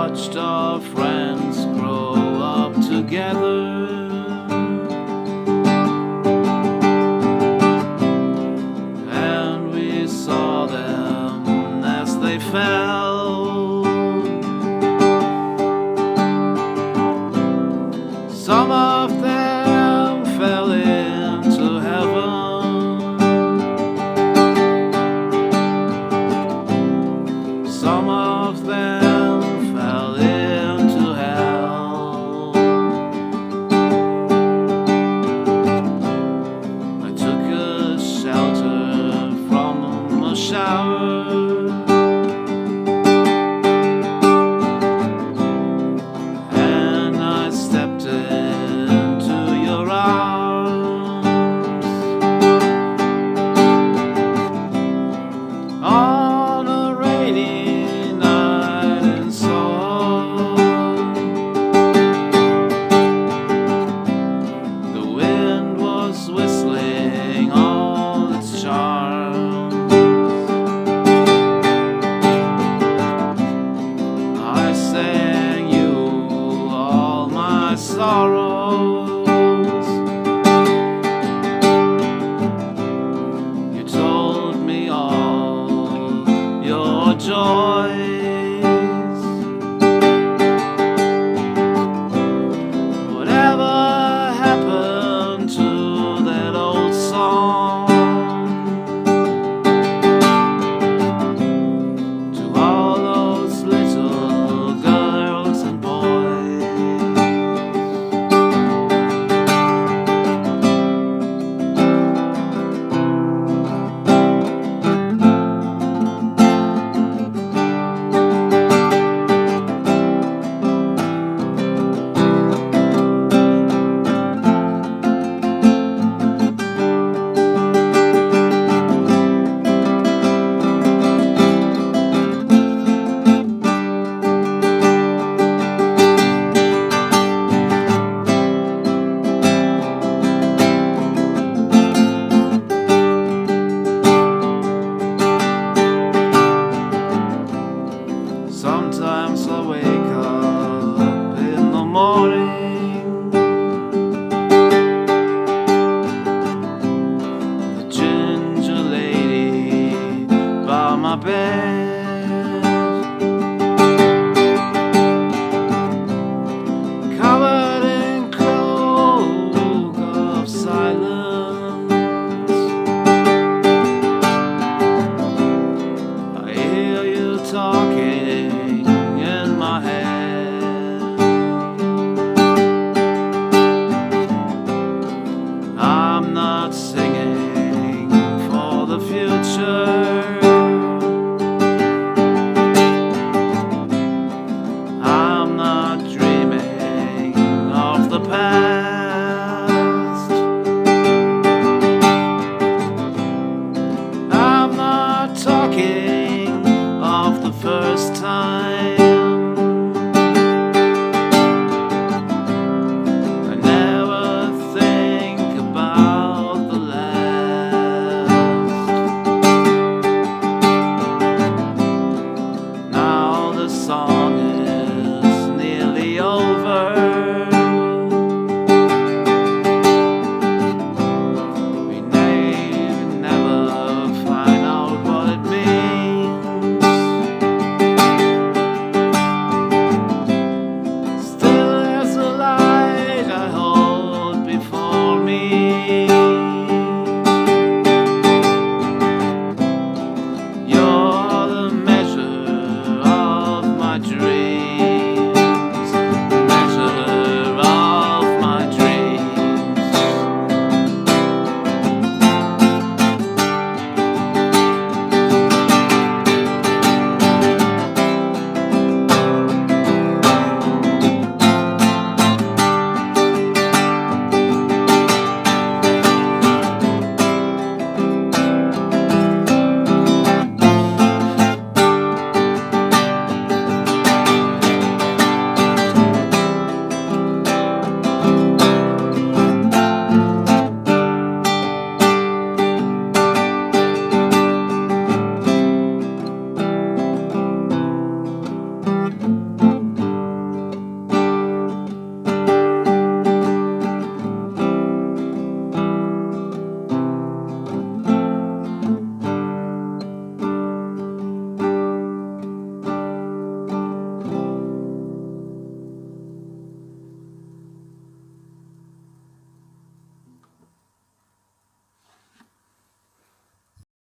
watched our friends grow up together, and we saw them as they fell. Some of them fell into heaven, some of them fell into hell. I took a shelter from a shower, and I stepped into your arms. On a rainy night in Soho, the wind was whistling all its charms. I sang you all my sorrows. You told me all your joys. Whatever happened to that old song? To all those little girls and boys? Sometimes I wake up in the morning, the ginger lady by my bed, covered in cloak of silence. I hear you talking in my head. I'm not singing for the future, I'm not dreaming of the past, I'm not talking of the first time